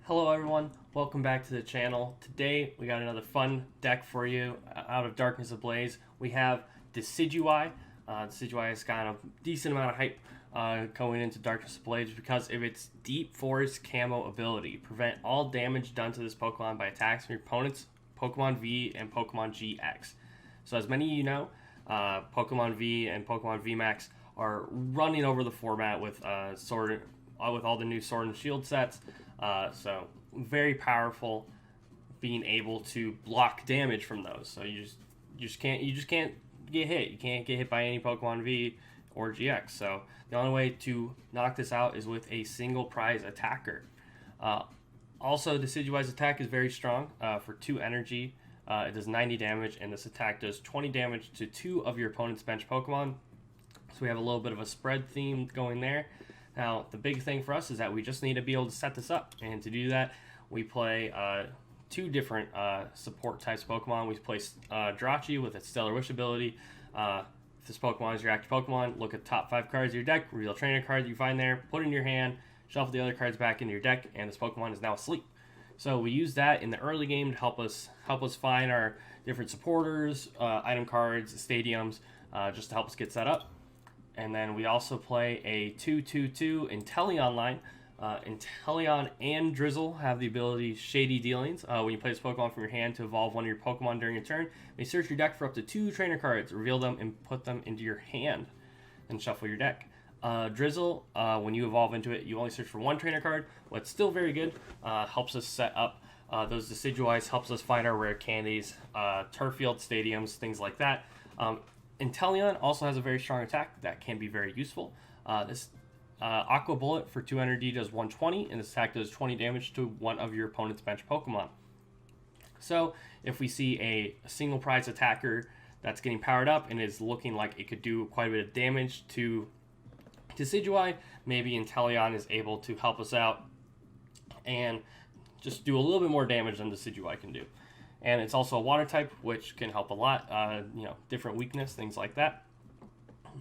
Hello everyone, welcome back to the channel. Today we got another fun deck for you out of Darkness Ablaze. We have Decidueye. Decidueye has got a decent amount of hype going into Darkness Ablaze because of its Deep Forest Camo ability. Prevent all damage done to this Pokemon by attacks from your opponent's Pokemon V and Pokemon GX. So as many of you know, Pokemon V and Pokemon VMAX are running over the format with with all the new Sword and Shield sets. So very powerful, being able to block damage from those. So you just can't get hit. You can't get hit by any Pokemon V or GX. So the only way to knock this out is with a single prize attacker. Also, Decidueye's attack is very strong for 2 energy. It does 90 damage, and this attack does 20 damage to 2 of your opponent's bench Pokemon. So we have a little bit of a spread theme going there. Now, the big thing for us is that we just need to be able to set this up. And to do that, we play 2 different support types of Pokemon. We play Jirachi with its Stellar Wish ability. If this Pokemon is your active Pokemon, look at the top 5 cards of your deck, reveal trainer card that you find there, put it in your hand, shuffle the other cards back into your deck, and this Pokemon is now asleep. So we use that in the early game to help us find our different supporters, item cards, stadiums, just to help us get set up. And then we also play a 2/2/2 Inteleon line. Inteleon and Drizzle have the ability Shady Dealings. When you play this Pokemon from your hand to evolve one of your Pokemon during your turn, you search your deck for up to 2 trainer cards, reveal them, and put them into your hand, and shuffle your deck. Drizzle, when you evolve into it, you only search for 1 trainer card. What's still very good, helps us set up those Decidueyes, helps us find our rare candies, turf field stadiums, things like that. Inteleon also has a very strong attack that can be very useful. This Aqua Bullet for 2 energy does 120, and this attack does 20 damage to one of your opponent's bench Pokemon. So if we see a single prize attacker that's getting powered up and is looking like it could do quite a bit of damage to Decidueye, maybe Inteleon is able to help us out and just do a little bit more damage than Decidueye can do. And it's also a water type, which can help a lot, different weakness, things like that.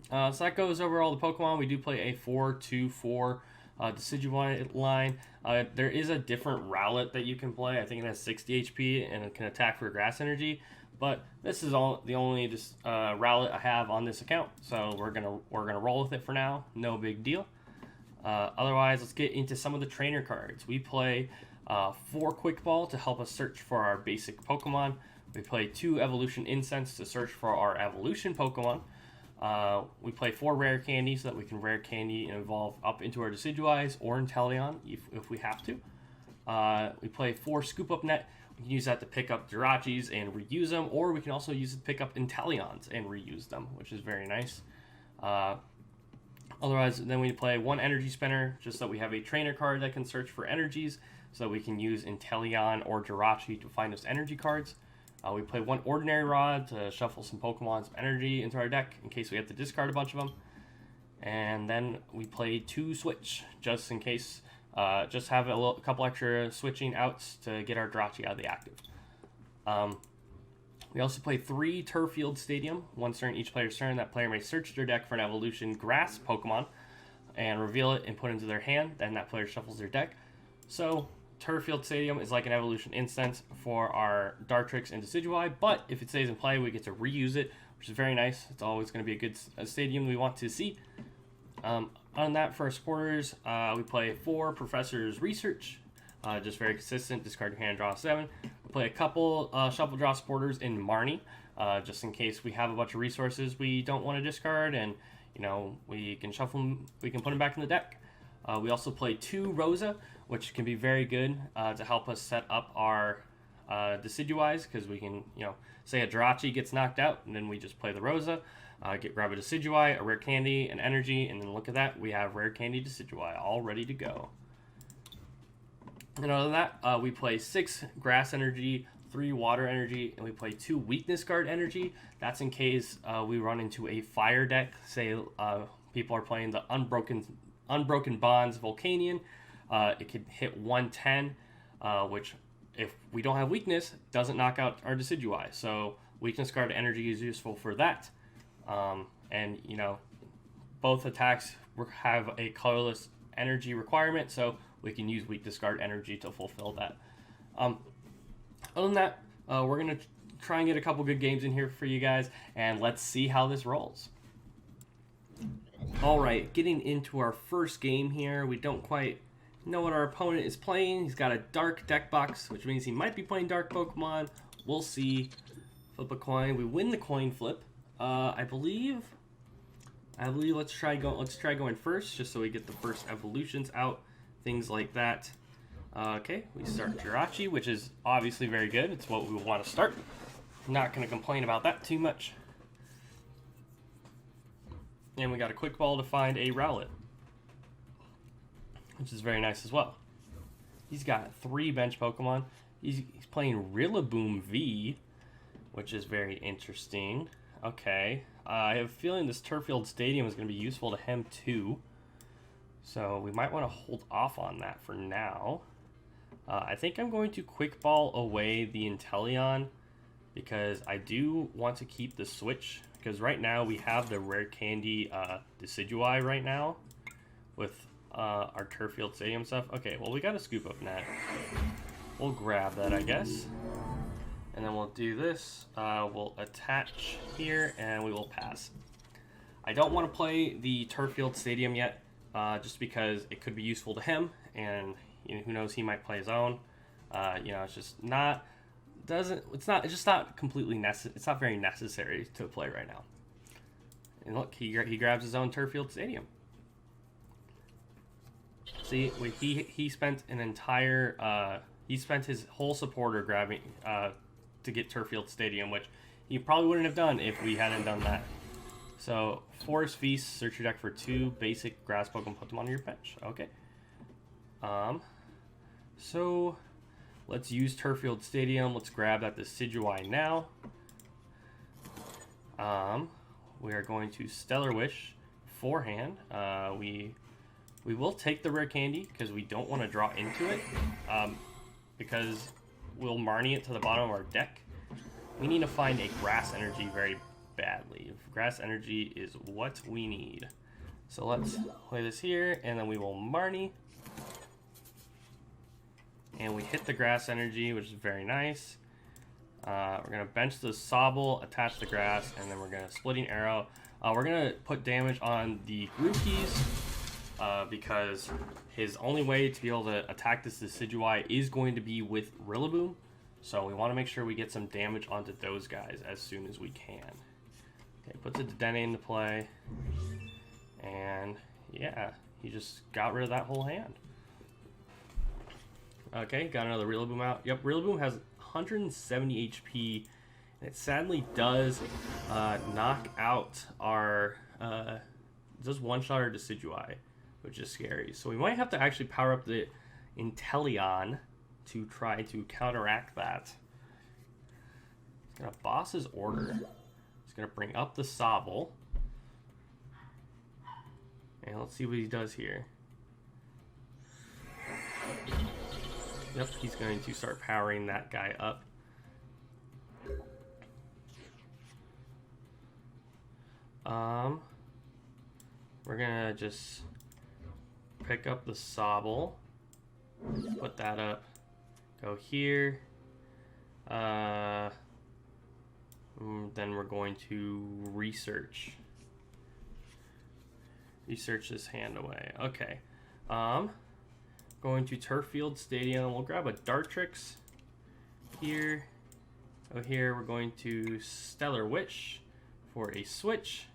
So that goes over all the Pokemon. We do play a 4-2-4 Decidueye line. There is a different Rowlet that you can play. I think it has 60 HP and it can attack for grass energy. But this is the only Rowlet I have on this account, so we're gonna roll with it for now. No big deal. Otherwise, let's get into some of the trainer cards. We play 4 Quick Ball to help us search for our basic Pokemon. We play 2 Evolution Incense to search for our Evolution Pokemon. We play 4 Rare Candy so that we can Rare Candy and evolve up into our Decidueyes or Inteleon if we have to. We play 4 Scoop Up Net. We can use that to pick up Jirachis and reuse them, or we can also use it to pick up Inteleons and reuse them, which is very nice. Otherwise, then we play 1 Energy Spinner just so that we have a trainer card that can search for energies, so that we can use Inteleon or Jirachi to find those energy cards. We play 1 Ordinary Rod to shuffle some Pokemon's energy into our deck in case we have to discard a bunch of them. And then we play 2 Switch just in case, just have a couple extra switching outs to get our Jirachi out of the active. We also play 3 Turf Field Stadium. Once during each player's turn, that player may search their deck for an Evolution Grass Pokemon and reveal it and put it into their hand. Then that player shuffles their deck. So Turf Field Stadium is like an Evolution Instance for our Dartrix and Decidueye, but if it stays in play, we get to reuse it, which is very nice. It's always going to be a good stadium we want to see. On that, for our supporters, we play 4 Professor's Research, just very consistent, discard your hand, draw 7. We play a couple Shuffle Draw supporters in Marnie, just in case we have a bunch of resources we don't want to discard, and we can shuffle them, we can put them back in the deck. We also play 2 Rosa, which can be very good to help us set up our Decidueyes, because we can, say a Jirachi gets knocked out, and then we just play the Rosa, grab a Decidueye, a Rare Candy, an Energy, and then look at that, we have Rare Candy Decidueye all ready to go. And other than that, we play 6 Grass Energy, 3 Water Energy, and we play 2 Weakness Guard Energy. That's in case we run into a fire deck, say people are playing the Unbroken Bonds Volcanion. It could hit 110, which if we don't have weakness, doesn't knock out our Decidueye. So Weakness Guard Energy is useful for that. And both attacks have a colorless energy requirement, so we can use weak discard energy to fulfill that. Other than that, we're going to try and get a couple good games in here for you guys, and let's see how this rolls. Alright, getting into our first game here. We don't quite know what our opponent is playing. He's got a dark deck box, which means he might be playing dark Pokemon. We'll see. Flip a coin. We win the coin flip. I believe let's try going first, just so we get the first evolutions out, things like that. Okay, we start Jirachi, which is obviously very good. It's what we want to start. Not going to complain about that too much. And we got a quick ball to find a Rowlet, which is very nice as well. He's got 3 bench Pokemon. He's playing Rillaboom V, which is very interesting. Okay, I have a feeling this Turffield Stadium is going to be useful to him too. So we might want to hold off on that for now. I think I'm going to quick ball away the Inteleon, because I do want to keep the switch. Because right now we have the rare candy Decidueye right now with our Turffield Stadium stuff. Okay, well, we got a scoop up net. We'll grab that, I guess. And then we'll do this. We'll attach here, and we will pass. I don't want to play the Turffield Stadium yet, just because it could be useful to him, and who knows, he might play his own. It's just not. It's just not completely necessary. It's not very necessary to play right now. And look, he grabs his own Turffield Stadium. See, he spent an entire he spent his whole supporter grabbing to get Turffield Stadium, which he probably wouldn't have done if we hadn't done that. So Forest Feast, search your deck for 2 basic grass Pokemon, put them on your bench. Okay. So let's use Turffield Stadium. Let's grab that Decidueye now. We are going to Stellar Wish forehand. We will take the rare candy because we don't want to draw into it. Because we'll Marnie it to the bottom of our deck. We need to find a Grass Energy very badly. Grass Energy is what we need. So let's play this here, and then we will Marnie. And we hit the Grass Energy, which is very nice. We're going to bench the Sobble, attach the Grass, and then we're going to Splitting Arrow. We're going to put damage on the Grookey's, because his only way to be able to attack this Decidueye is going to be with Rillaboom. So we want to make sure we get some damage onto those guys as soon as we can. Okay, puts a Dedenne into play. And yeah, he just got rid of that whole hand. Okay, got another Rillaboom out. Yep, Rillaboom has 170 HP. And it sadly does knock out our... does one-shot our Decidueye, which is scary. So we might have to actually power up the Inteleon to try to counteract that. He's going to boss his order. He's going to bring up the Sobble. And let's see what he does here. Yep, he's going to start powering that guy up. We're gonna just pick up the Sobble, put that up, go here. Then we're going to research this hand away. Okay. Going to Turffield Stadium. We'll grab a Dartrix here. Oh, here we're going to Stellar Witch for a switch.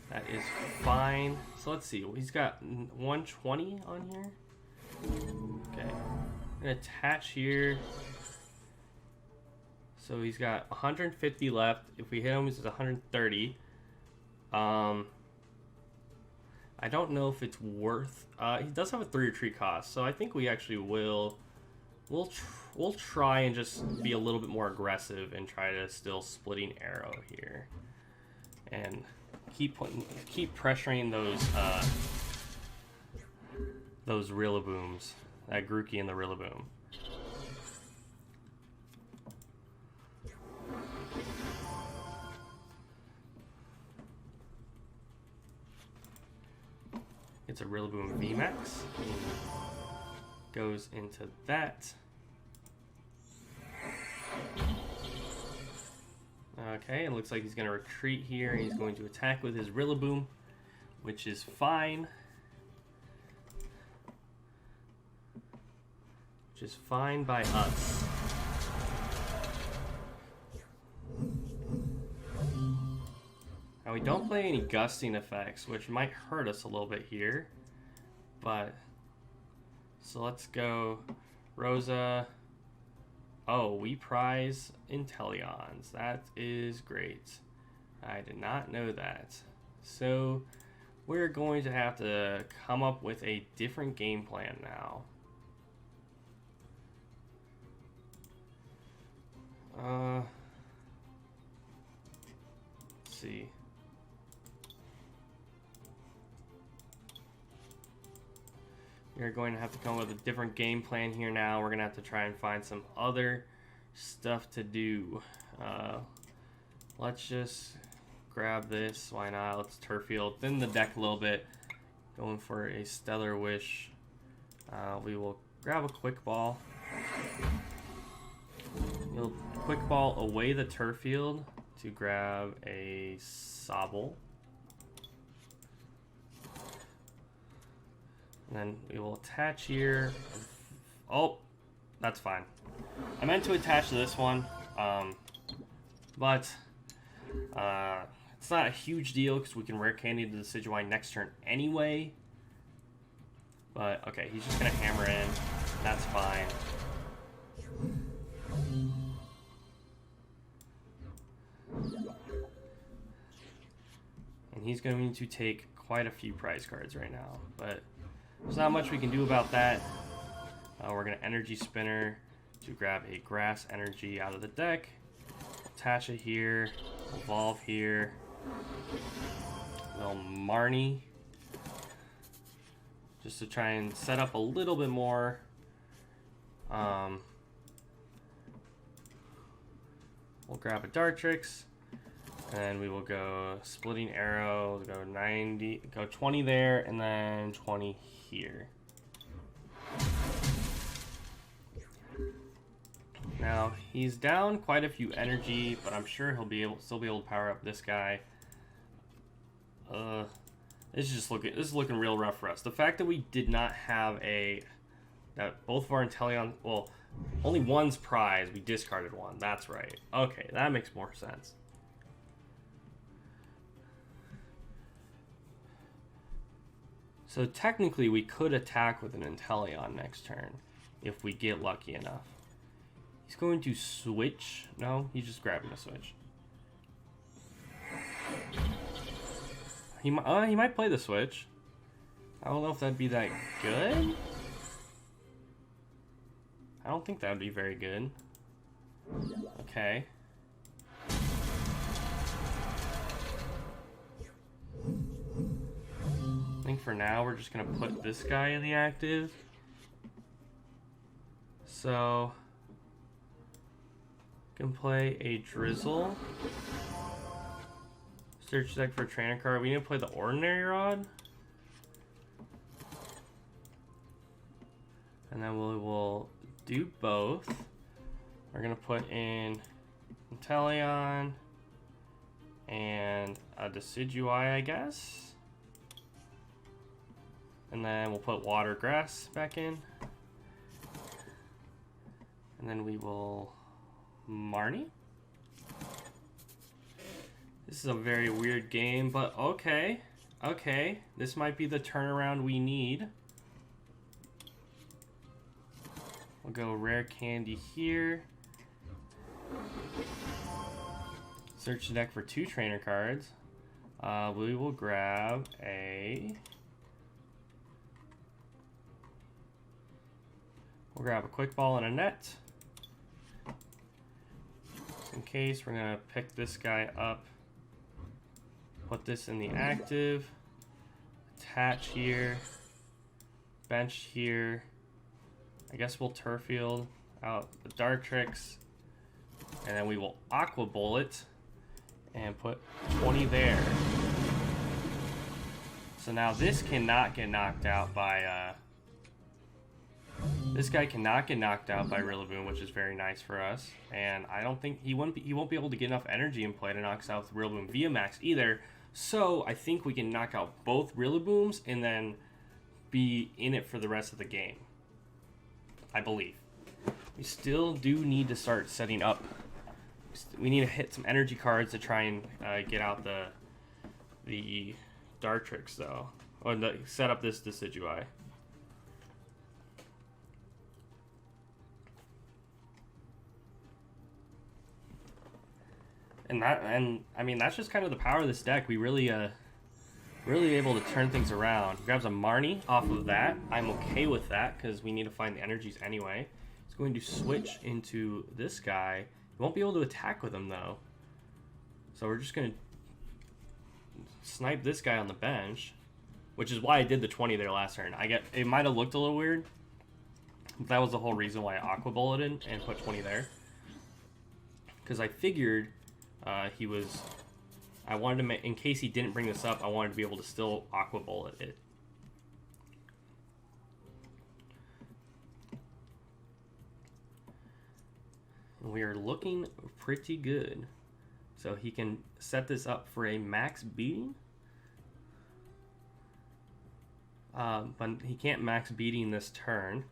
That is fine. So let's see. He's got 120 on here. Okay. I'm gonna attach here. So he's got 150 left. If we hit him, it's 130. I don't know if it's worth. He does have a 3 retreat cost, so I think we actually will. We'll try and just be a little bit more aggressive and try to still Splitting Arrow here, and keep pressuring those Rillabooms, that Grookey and the Rillaboom. It's a Rillaboom VMAX. goes into that. Okay, it looks like he's going to retreat here. He's going to attack with his Rillaboom, which is fine. Which is fine by us. Now we don't play any gusting effects, which might hurt us a little bit here. But, so let's go Rosa. Oh, we prize Inteleons. That is great. I did not know that. So, we're going to have to come up with a different game plan now. Let's see. We're going to have to come up with a different game plan here now. We're going to have to try and find some other stuff to do. Let's just grab this. Why not? Let's turf field. Thin the deck a little bit. Going for a Stellar Wish. We will grab a Quick Ball. You'll Quick Ball away the turf field to grab a Sobble. And then we will attach here. Oh, that's fine. I meant to attach to this one, but it's not a huge deal because we can rare candy the Decidueye next turn anyway. But okay, he's just gonna hammer in. That's fine. And he's going to take quite a few prize cards right now, but there's not much we can do about that. We're going to Energy Spinner to grab a Grass Energy out of the deck. Attach it here. Evolve here. Little Marnie. Just to try and set up a little bit more. We'll grab a Dartrix. And we will go Splitting Arrow, go 90, go 20 there, and then 20 here. Now he's down quite a few energy, but I'm sure he'll still be able to power up this guy. This is looking real rough for us. The fact that we did not have that both of our Inteleon, well, only one's prize, we discarded one. That's right. Okay, that makes more sense. So technically we could attack with an Inteleon next turn if we get lucky enough. He's going to switch. No, he's just grabbing a switch. He might play the switch. I don't know if that'd be that good. I don't think that would be very good. Okay. I think for now we're just gonna put this guy in the active. So can play a Drizzle. Search deck for a trainer card. We need to play the Ordinary Rod. And then we will do both. We're gonna put in Inteleon and a Decidueye, I guess. And then we'll put Water Grass back in. And then we will Marnie. This is a very weird game, but okay. Okay, this might be the turnaround we need. We'll go Rare Candy here. Search the deck for 2 trainer cards. We will grab a... We'll grab a Quick Ball and a Net. Just in case, we're going to pick this guy up. Put this in the active. Attach here. Bench here. I guess we'll Turf Field out the Dartrix. And then we will Aqua Bullet and put 20 there. So now this cannot get knocked out by This guy cannot get knocked out by Rillaboom, which is very nice for us. And I don't think he won't be able to get enough energy in play to knock us out with Rillaboom via Max either. So I think we can knock out both Rillabooms and then be in it for the rest of the game. I believe. We still do need to start setting up. We need to hit some energy cards to try and get out the Dartrix though, or set up this Decidueye. And I mean that's just kind of the power of this deck. We really able to turn things around. Grabs a Marnie off of that. I'm okay with that because we need to find the energies anyway. He's going to switch into this guy. He won't be able to attack with him though. So we're just gonna snipe this guy on the bench, which is why I did the 20 there last turn. It might have looked a little weird. But that was the whole reason why I Aqua Bulleted and put 20 there. Because I figured I wanted to make, in case he didn't bring this up, I wanted to be able to still Aqua Bullet it. And we are looking pretty good. So he can set this up for a max beating. But he can't max beating this turn.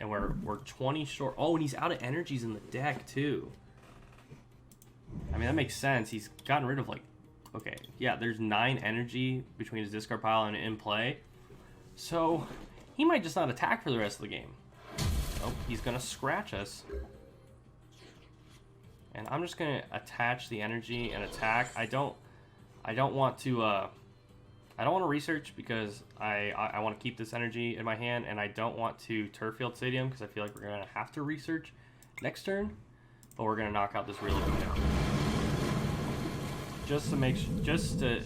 And we're 20 short. Oh, and he's out of energies in the deck too. I mean, that makes sense. He's gotten rid of like, okay, yeah, there's 9 energy between his discard pile and in play. So he might just not attack for the rest of the game. Oh, he's gonna scratch us. And I'm just gonna attach the energy and attack. I don't want to research because I want to keep this energy in my hand, and I don't want to Turf Field Stadium because I feel like we're gonna have to research next turn. But we're gonna knock out this Rillaboom now, just to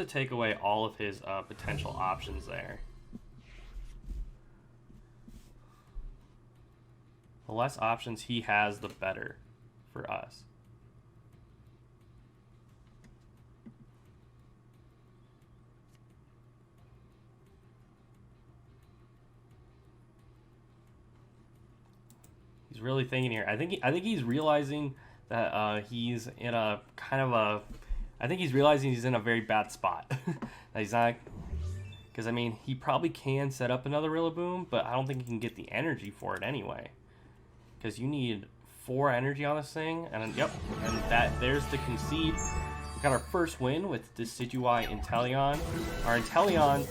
take away all of his potential options there. The less options he has, the better for us. He's really thinking here. I think he's realizing that he's in a kind of a. I think he's realizing he's in a very bad spot. That he's not, because I mean he probably can set up another Rillaboom, but I don't think he can get the energy for it anyway. Because you need 4 energy on this thing, and yep, and there's the concede. We got our first win with Decidueye Inteleon. Our Inteleon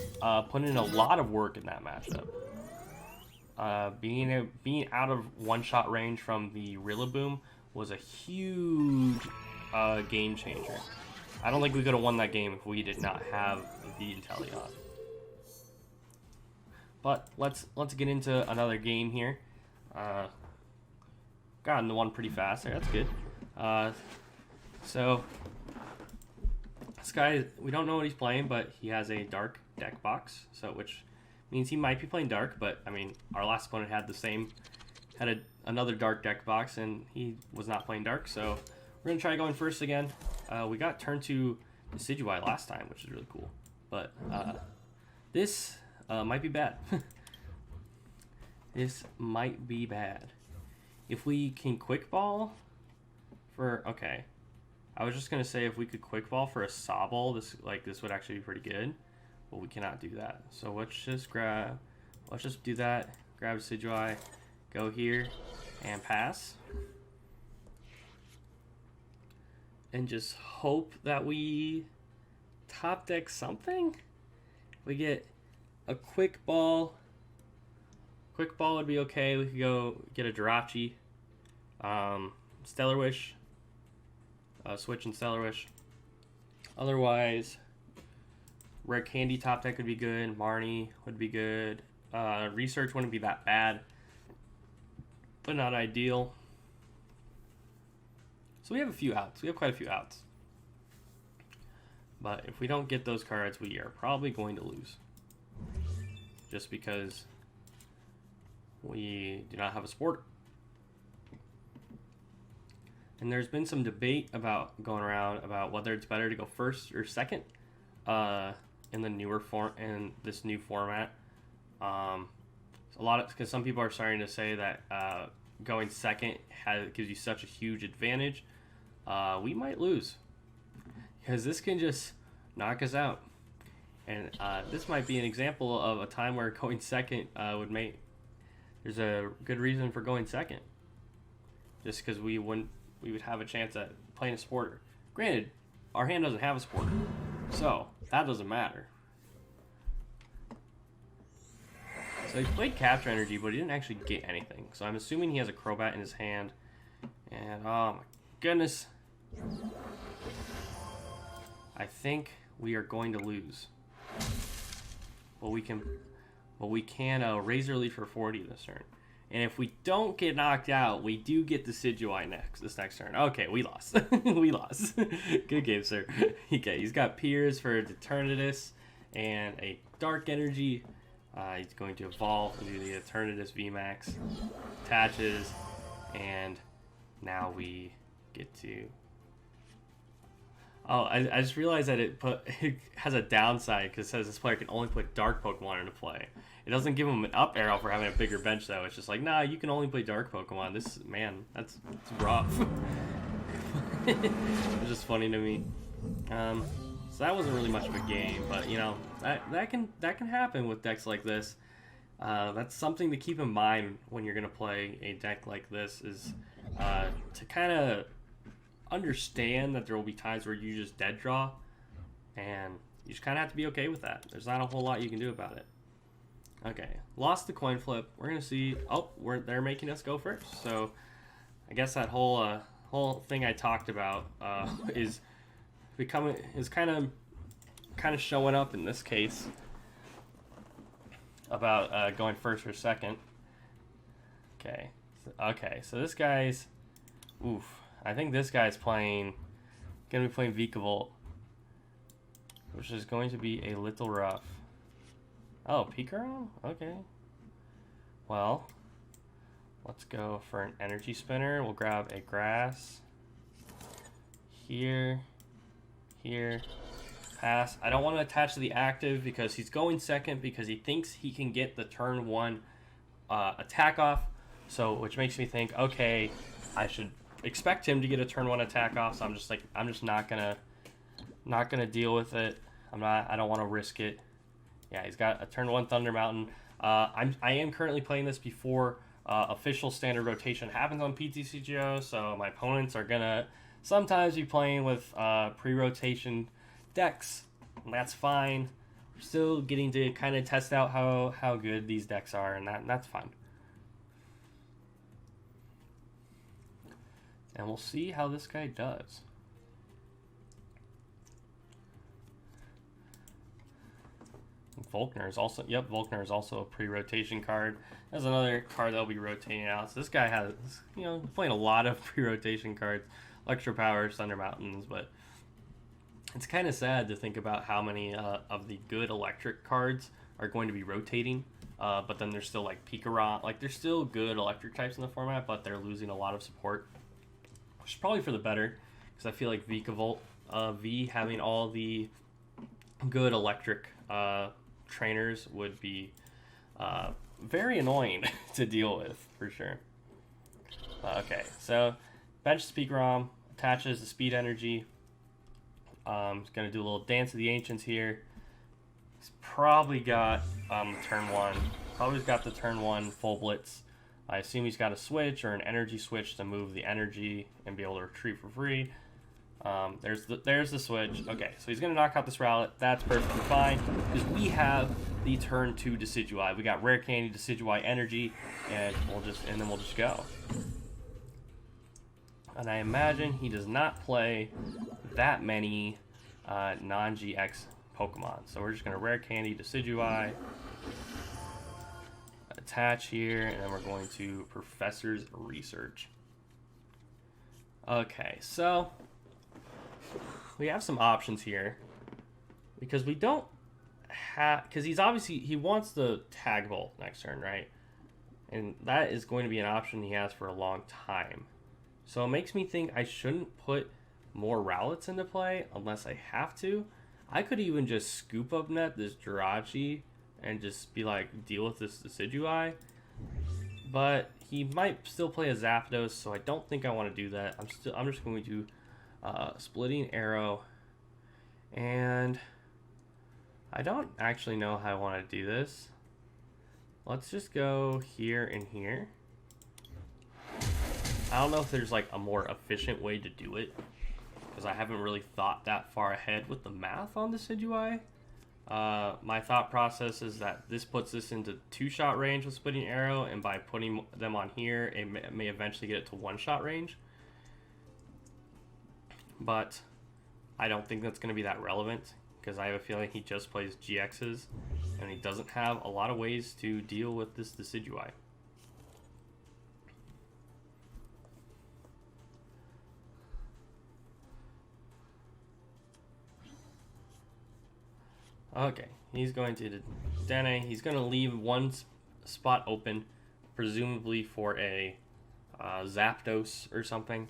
put in a lot of work in that matchup. Being out of one-shot range from the Rillaboom was a huge game changer. I don't think we could have won that game if we did not have the Inteleon. But let's get into another game here. Got into one pretty fast there. That's good. So this guy, we don't know what he's playing, but he has a dark deck box, so which means he might be playing dark. But I mean, our last opponent had another dark deck box, and he was not playing dark. So we're gonna try going first again. We got turned to Decidueye last time, which is really cool. But this might be bad. This might be bad. If we can quick ball for, okay, I was just gonna say if we could quick ball for a Sobble, this would actually be pretty good, but we cannot do that. So let's just do that. Grab Decidueye, go here, and pass, and just hope that we top deck something. We get a quick ball. Quick ball would be okay. We could go get a Jirachi, Stellar Wish, switch and Stellar Wish. Otherwise, Rare Candy top deck would be good. Marnie would be good. Research wouldn't be that bad, but not ideal. So we have a few outs. We have quite a few outs. But if we don't get those cards, we are probably going to lose. Just because we do not have a support. And there's been some debate about going around about whether it's better to go first or second in the newer form in this new format. A lot of because some people are starting to say that going second gives you such a huge advantage. We might lose because this can just knock us out, and this might be an example of a time where going second would make. There's a good reason for going second, just because we would have a chance at playing a supporter. Granted, our hand doesn't have a supporter, so that doesn't matter. So he played Capture Energy, but he didn't actually get anything. So I'm assuming he has a Crobat in his hand. And oh my goodness. I think we are going to lose. But we can Razor Leaf for 40 this turn. And if we don't get knocked out, we do get Decidueye this next turn. Okay, we lost. We lost. Good game, sir. Okay, he's got Piers for Eternatus and a Dark Energy. He's going to evolve into the Eternatus VMAX, attaches, and now we get to... Oh, I just realized that it has a downside because it says this player can only put Dark Pokemon into play. It doesn't give him an up arrow for having a bigger bench though. It's just like, nah, you can only play Dark Pokemon. That's rough. It's just funny to me. So that wasn't really much of a game, but you know that can happen with decks like this. That's something to keep in mind when you're gonna play a deck like this. Is to kind of understand that there will be times where you just dead draw, and you just kind of have to be okay with that. There's not a whole lot you can do about it. Okay, lost the coin flip. We're gonna see. Oh, they're making us go first. So I guess that whole thing I talked about is kind of showing up in this case about going first or second. Okay, so this guy's I think this guy's gonna be playing Vikavolt, which is going to be a little rough. Oh, Pikarom? Okay. Well, let's go for an energy spinner. We'll grab a grass here. Pass. I don't want to attach to the active because he's going second because he thinks he can get the turn 1 attack off. So, which makes me think, okay, I should expect him to get a turn 1 attack off. So I'm just not gonna deal with it. I don't want to risk it. Yeah, he's got a turn 1 Thunder Mountain. I am currently playing this before official standard rotation happens on PTCGO, so my opponents are gonna sometimes be playing with pre-rotation decks, and that's fine. We're still getting to kind of test out how good these decks are, and that's fine. And we'll see how this guy does. Volkner is also a pre-rotation card. There's another card that'll be rotating out. So this guy has, playing a lot of pre-rotation cards, Electro Powers, Thunder Mountains, but it's kind of sad to think about how many of the good electric cards are going to be rotating. But then there's still like Pikarom, like there's still good electric types in the format, but they're losing a lot of support, which is probably for the better, because I feel like Vikavolt V having all the good electric trainers would be very annoying to deal with, for sure. Okay, so bench Pikarom, attaches the speed energy. He's going to do a little Dance of the Ancients here. He's probably got turn 1. Probably got the turn 1 full blitz. I assume he's got a switch or an energy switch to move the energy and be able to retreat for free. There's the switch. Okay, so he's gonna knock out this Rowlet. That's perfectly fine because we have the turn 2 Decidueye. We got Rare Candy, Decidueye Energy, and then we'll just go. And I imagine he does not play that many non-GX Pokemon. So we're just gonna Rare Candy, Decidueye, attach here, and then we're going to Professor's Research. Okay, so we have some options here because we don't have, because he wants the Tag Bolt next turn, right? And that is going to be an option he has for a long time. So it makes me think I shouldn't put more Rowlets into play unless I have to. I could even just scoop up net this Jirachi and just be like, deal with this Decidueye. But he might still play a Zapdos, so I don't think I want to do that. I'm just going to Splitting Arrow, and I don't actually know how I want to do this. Let's just go here and here. I don't know if there's like a more efficient way to do it, because I haven't really thought that far ahead with the math on the Decidueye. My thought process is that this puts this into 2-shot range with Splitting Arrow, and by putting them on here, it may eventually get it to 1-shot range. But I don't think that's going to be that relevant, because I have a feeling he just plays GXs, and he doesn't have a lot of ways to deal with this Decidueye. Okay, he's going to Dene. He's going to leave one spot open, presumably for a Zapdos or something.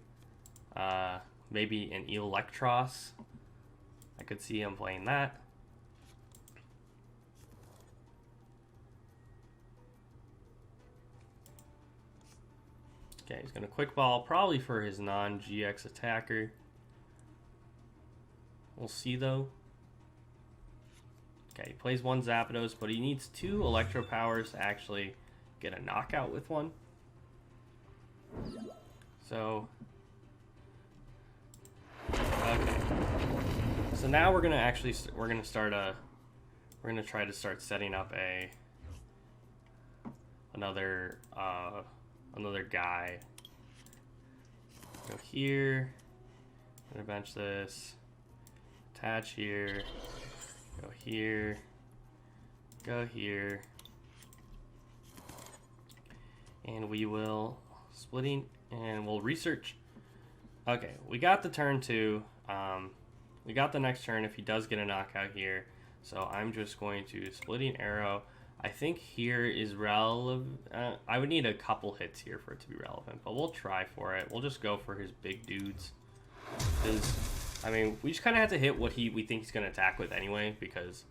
Maybe an Electros. I could see him playing that. Okay, he's going to Quick Ball, probably for his non-GX attacker. We'll see, though. Okay, he plays one Zapdos, but he needs 2 Electro Powers to actually get a knockout with one. So, okay. So now we're gonna try to start setting up another guy. Go here. Gonna bench this. Attach here. Go here, go here, and we will splitting, and we'll research. Okay, we got the turn 2. We got the next turn if he does get a knockout here. So I'm just going to Splitting Arrow. I think here is relevant. I would need a couple hits here for it to be relevant, but we'll try for it. We'll just go for his big dudes. Because, I mean, we just kind of have to hit what we think he's going to attack with anyway, because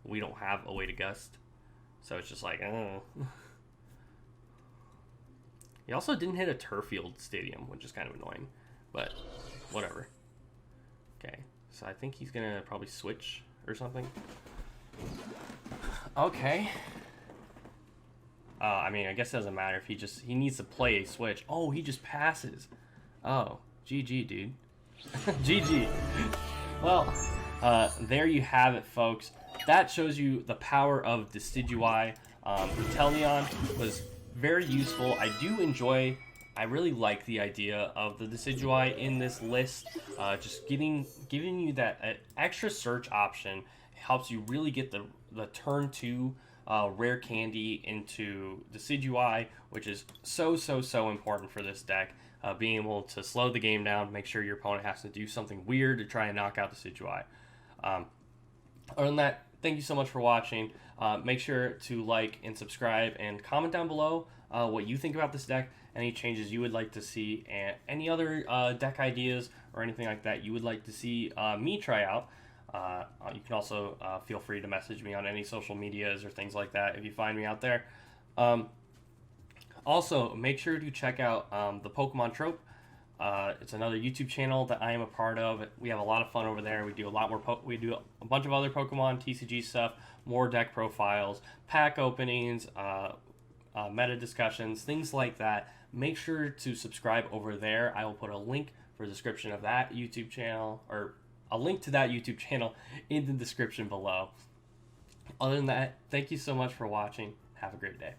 we don't have a way to gust. So it's just like, oh. He also didn't hit a turf field stadium, which is kind of annoying, but whatever. Okay, so I think he's going to probably switch or something. Okay. I mean, I guess it doesn't matter if he needs to play a switch. Oh, he just passes. Oh, GG, dude. GG. Well, there you have it, folks. That shows you the power of Decidueye. Inteleon was very useful. I really like the idea of the Decidueye in this list. Just giving you that extra search option helps you really get the turn 2 rare candy into Decidueye, which is so important for this deck. Being able to slow the game down, make sure your opponent has to do something weird to try and knock out the Decidueye. Other than that, thank you so much for watching. Make sure to like and subscribe and comment down below what you think about this deck, any changes you would like to see, and any other deck ideas or anything like that you would like to see me try out. You can also feel free to message me on any social medias or things like that if you find me out there. Also, make sure to check out the Pokemon Trope. It's another YouTube channel that I am a part of. We have a lot of fun over there. We do a lot more. We do a bunch of other Pokemon TCG stuff, more deck profiles, pack openings, meta discussions, things like that. Make sure to subscribe over there. I will put a link for the description of that YouTube channel, or a link to that YouTube channel in the description below. Other than that, thank you so much for watching. Have a great day.